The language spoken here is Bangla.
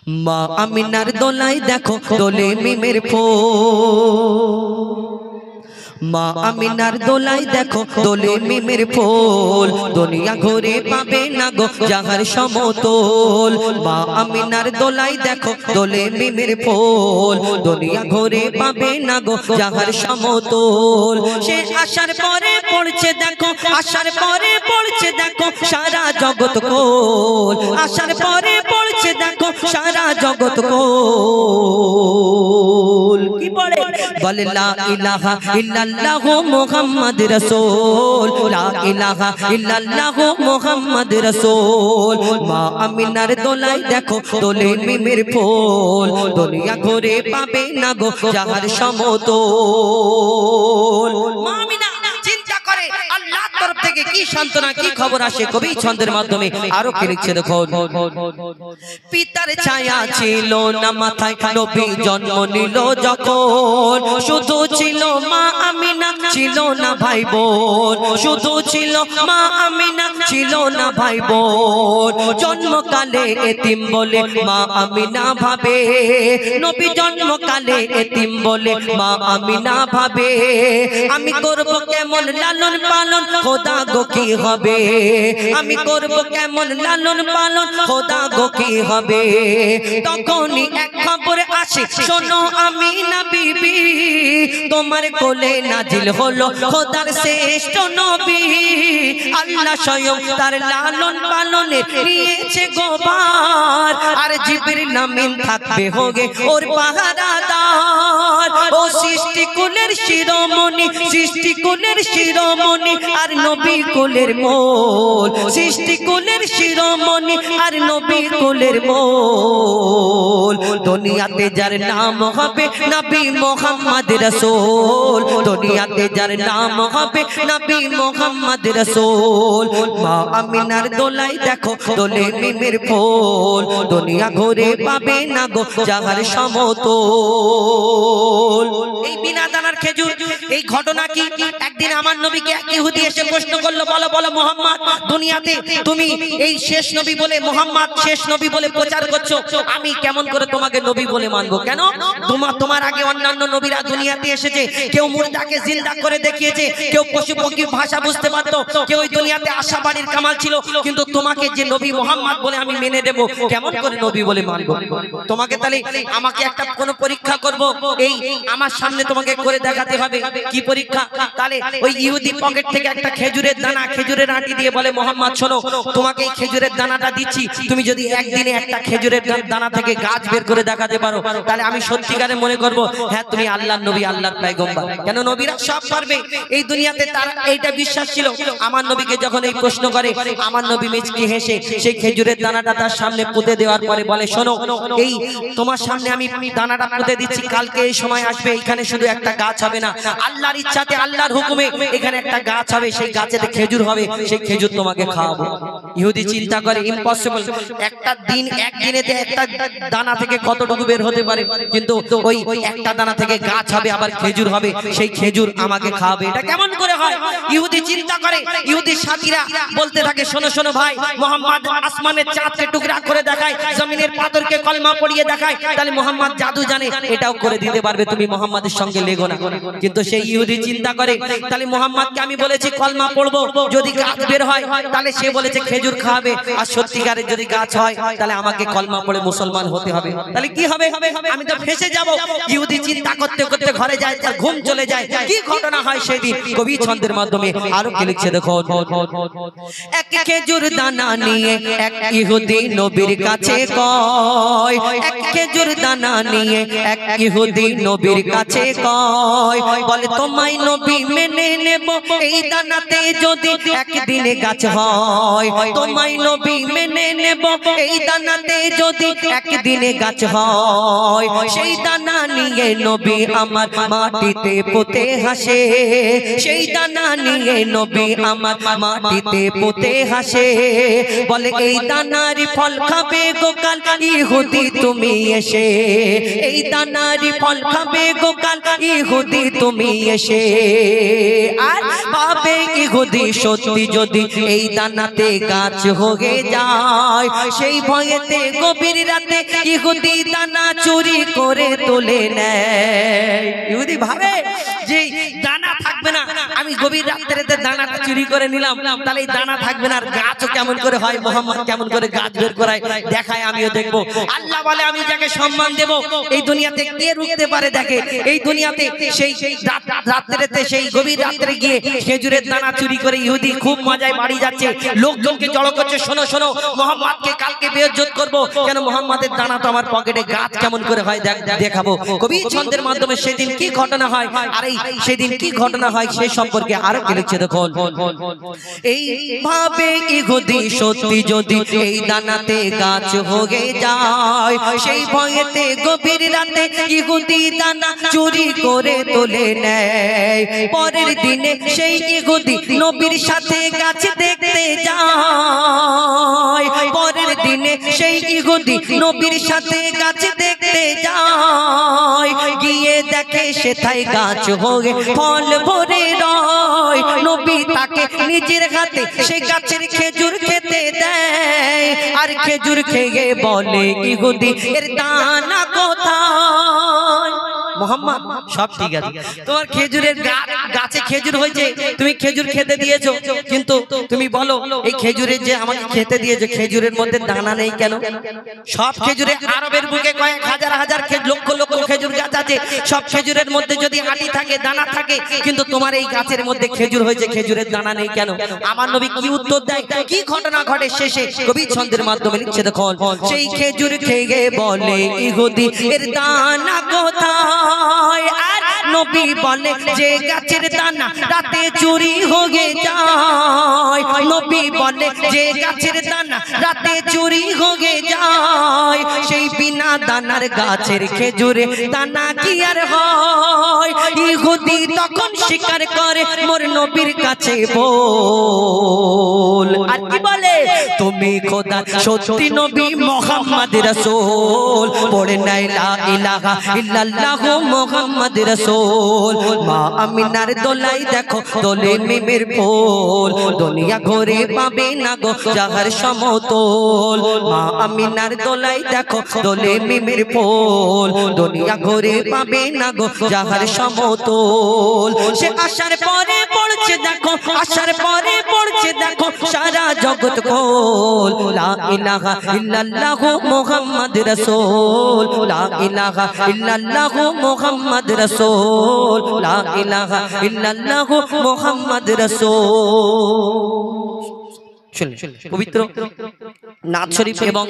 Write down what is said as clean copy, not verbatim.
মা আমিনার দোলাই দেখো দোলে মিমের ফুল, মা আমিনার দোলাই দেখো দোলে মিমের ফুল, দুনিয়া ঘুরে পাবে না গো যাহার সমতল। মা আমিনার দোলাই দেখো দোলে মিমের ফুল, দুনিয়া ঘুরে পাবে না গো যাহার সমতল। সে আসার পরে পড়ছে দেখো, আসার পরে পড়ছে দেখো সারা জগৎ কোল, আসার পরে পড়ছে দেখো সারা জগৎ কোল। কি পড়ে? বলে লা ইলাহা ইল্লাল্লাহ মুহাম্মদ রাসূল, লা ইলাহা ইল্লাল্লাহ মুহাম্মদ রাসূল। মা আমিনার দোলাই দেখো দোলে মিমের ফুল, দুনিয়া ঘুরে পাবে না গো যাহার সমতল। মা আমিনা চিন্তা করে আল্লাহর তরফ থেকে কি সান্তনা কি খবর আসে, কবি ছন্দের মাধ্যমে আরো কি লিখছে দেখো। পিতার ছায়া ছিল না মাথায়, নবী জন্ম নিল যখন, শুধু ছিল মা আমিনা ছিল না ভাই বোন, শুধু ছিল মা আমিনা ছিল না ভাই বোন। জন্মকালে এতিম বলে মা আমিনা ভাবে, নবী জন্মকালে এতিম বলে মা আমিনা ভাবে, আমি করব কেমন লালন পালন খোদা গো কি হবে, আমি করব কেমন লালন পালন খোদা গো কি হবে। তখনই এক খবর আসে শোনো আমিনা বিবি, তোমার কোলে নাজিল হলো খোদার শ্রেষ্ঠ নবী, আল্লাহ স্বয়ং তার লালন পালনে নিয়েছে গোবার, আর জিবরিল আমিন থাকবে হোগে ওর পাহারাদার। ও সৃষ্টি কুলের শিরোমণি, সৃষ্টি কুলের শিরোমণি আর নবী কুলের মোল, সৃষ্টি কুলের শিরোমণি আর নবী কুলের মোল। দুনিয়াতে যার নাম হবে নবী মুহাম্মদ রাসূল, দুনিয়াতে যার নাম হবে নবী মুহাম্মদ রাসূল। মা আমিনার দোলাই দেখো দোলে মিমের ফুল, দুনিয়া ঘুরে পাবে না গো যাহার সমতল। এই বিনা দানার খেজুর, এই ঘটনা কি? একদিন আমার নবীকে এক ইহুদি এসে প্রশ্ন করলো, বলো বলো মুহাম্মদ, দুনিয়াতে তুমি এই শেষ নবী বলে মুহাম্মদ শেষ নবী বলে প্রচার করছো, আমি কেমন করে তোমাকে নবী বলে মানবো? কেন? তোমার আগে অন্যান্য নবীরা দুনিয়াতে এসেছে, কেউ মুর্দাকে জিন্দা করে দেখিয়েছে, কেউ পশু পক্ষী ভাষা বুঝতে পারতো, কেউ ওই দুনিয়াতে আশাবাড়ির কামাল ছিল, কিন্তু তোমাকে যে নবী মুহাম্মদ বলে আমি মেনে দেব, কেমন করে নবী বলে মানবো তোমাকে? তাহলে আমাকে একটা কোন পরীক্ষা করব, এই আমার সামনে তোমাকে করে দেখাতে হবে। কি পরীক্ষা? তাহলে ওই ইহুদি পকেট থেকে একটা খেজুরের দানা, খেজুরের আটি দিয়ে বলে মুহাম্মদ শোনো, তোমাকে এই খেজুরের দানাটা দিচ্ছি, তুমি যদি একদিনে একটা খেজুরের দানা থেকে গাছ বের করে দেখাতে পারো, তাহলে আমি সত্যিকারে মনে করব হ্যাঁ তুমি আল্লাহর নবী, আল্লাহর পয়গম্বর। কেন? নবীরা সব পারবে, এই দুনিয়াতে তারা এইটা বিশ্বাস ছিল। আমার নবীকে যখন এই প্রশ্ন করে, আমার নবী মিচকি হেসে সেই খেজুরের দানাটা তার সামনে পুঁতে দেওয়ার পরে বলে শোনো, এই তোমার সামনে আমি দানাটা পুঁতে দিচ্ছি, কালকে এই সময় আসবে, এখানে শুধু একটা গাছ হবে না, আল্লাহর ইচ্ছাতে আল্লাহর হুকুমে এখানে একটা গাছ হবে, সেই গাছেতে খেজুর হবে, সেই খেজুর তোমাকে খাওয়াবো। ইহুদি চিন্তা করে ইম্পসিবল, একটা দিন একদিনেতে একটা দানা থেকে কতটুকু বের হতে পারে, কিন্তু ওই একটা দানা থেকে গাছ হবে, আবার খেজুর হবে, সেই খেজুর আমাকে খাওয়াবে, এটা কেমন করে হয়? ইহুদি চিন্তা করে, ইহুদি সাথীরা বলতে থাকে শোনো শোনো ভাই, মুহাম্মদ আসমানের চাঁদকে টুকরা করে দেখায়, জমিনের পাথরকে কলমা পড়িয়ে দেখায়, তাহলে মুহাম্মদ জাদু জানে, এটাও করে দিতে পারবে, তুমি মুহাম্মাদের সঙ্গে লেগো না। কিন্তু সেই ইহুদি চিন্তা করে তাহলে মুহাম্মদকে আমি বলেছি কলমা পড়বো, যদি গাছ বের হয় তাহলে সে বলেছে খেজুর খাবে, আর সত্যিকারের যদি গাছ হয় তাহলে আমাকে কলমা পড়ে মুসলমান হতে হবে, তাহলে কি হবে? আমি তো ফেঁসে যাব। ইহুদি চিন্তা করতে করতে ঘরে যায়, তার ঘুম চলে যায়। কি ঘটনা হয় সেদিন কবি ছন্দের মাধ্যমে আরো কি লিখছে দেখো। এক খেজুর দানা নিয়ে এক ইহুদি নবীর কাছে কয়, এক খেজুর দানা নিয়ে এক ইহুদি নবীর কাছে কয়, বলে তোমায় নবী মেনে নেব এই দানাতে যদি একদিনে গাছ হয়, তোমায় নবী মেনে নেব এই দানাতে যদি একদিনে গাছ হয়। সেই দানা নিয়ে নবী আমার মাটিতে পুঁতে হাসে, সেই দানা নিয়ে নবী আমার মাটিতে পুঁতে হাসে, বলে এই দানার ফল খাবে গোকাল ইহুদি তুমি এসে এই দানারই ফল খাবে গোকাল ইহুদি তুমি এসে আর পাবে ইহুদি সত্যি যদি এই দানাতে গাছ হয়ে যায় সেই ভয়েতে গভীর রাতে ইহুদি দানা চুরি করে তুলে নেয় ইহুদি ভাবে যে দানা থাকবে না আমি গভীর রাত্রিতে দানাটা চুরি করে নিলাম তাহলে এই দানা থাকবে না আর গাছও কেমন করে হয় মোহাম্মদ কেমন করে গাছ বের করায় দেখায় আমিও দেখব আল্লাহ বলে আমি যাকে সম্মান দেব এই দুনিয়াতে কে রুখতে পারে দেখে এই দুনিয়াতে সেই রাত্রিতে সেই গভীর রাত্রে গিয়ে খেজুরের দানা চুরি করে ইহুদি খুব মজায় বাড়ি যাচ্ছে লোকজনকে জড়ো করছে শোনো শোনো মোহাম্মদকে কালকে বেইজ্জত করব কেন মোহাম্মদের দানা তো আমার পকেটে গাছ কেমন করে হয় দেখাবো কবি ছন্দের মাধ্যমে সেদিন কি ঘটনা হয় আর এই সেদিন কি ঘটনা হয় সেই সম্পর্কে আরো কি লিখছে দেখুন এই ভাবে ইহুদি সত্যি যদি এই দানাতে গাছ হয়ে যায় সেই ভয়েতে গভীর রাতে ইহুদি দানা চুরি করে তুলে নেয় পরের দিনে সেই ইহুদি নবীর সাথে গাছ দেখতে যায় পরের দিনে সেই ইহুদি নবীর সাথে গাছ দেখতে যায় গিয়ে দেখে সেথায় গাছ হয়ে ফল ভরে রয় নবী তাকে নিজের হাতে সে গাছের খেজুর খেতে দেয় আর খেজুর খেয়ে বলে ইহুদি এর দানা কোথায় মোহাম্মদ সব ঠিক আছে তোমার খেজুরের গাছে খেজুর হয়েছে তুমি খেজুর খেতে দিয়েছো কিন্তু তুমি বলো এই খেজুরের যে আমাকে খেতে দিয়েছো খেজুরের মধ্যে দানা নেই কেন সব খেজুরে আরবের বুকে কয়েক হাজার হাজার লক্ষ লক্ষ খেজুর গাছ আছে সব খেজুরের মধ্যে যদি আটি থাকে দানা থাকে কিন্তু তোমার এই গাছের মধ্যে খেজুর হয়েছে খেজুরের দানা নেই কেন আমার নবী কি উত্তর দেয় কি ঘটনা ঘটে শেষে কবি ছন্দের মাধ্যমে লিখছে দেখুন সেই খেজুর খেয়ে বলে ইহুদি এর দানা কোথায় আর নবী বলে যে গাছের দানা রাতে চুরি হয়ে যায় নবী বলে যে গাছের দানা রাতে চুরি হয়ে যায় সেই বিনা দানার গাছের খেজুরে দানা কি আর হয় ইহুদি তখন স্বীকার করে মোর নবীর কাছে বল আর কি বলে তুমি খোদা সত্যি নবী মুহাম্মদ রাসূল পড়ে নাই লা ইলাহা ইল্লাল্লাহু মুহাম্মদ রাসূল মা আমিনার দোলাই দেখো দোলে মিমের ফুল দুনিয়া ঘুরে পাবে না গো যাহার সমতল মা আমিনার দোলাই দেখো দোলে মিমের ফুল দুনিয়া ঘুরে পাবে না গো যাহার সমতল সে আসার পরে পড়ছে দেখো আসার পরে পড়ছে দেখো সারা জগৎ কোল লা ইলাহা ইল্লাল্লাহু মুহাম্মদ রাসূল লা ইলাহা ইল্লাল্লাহু মুহাম্মদ রাসূল লা ইলাহা ইল্লাল্লাহু মুহাম্মদ রাসূল পবিত্র নাথ শরীফ এবং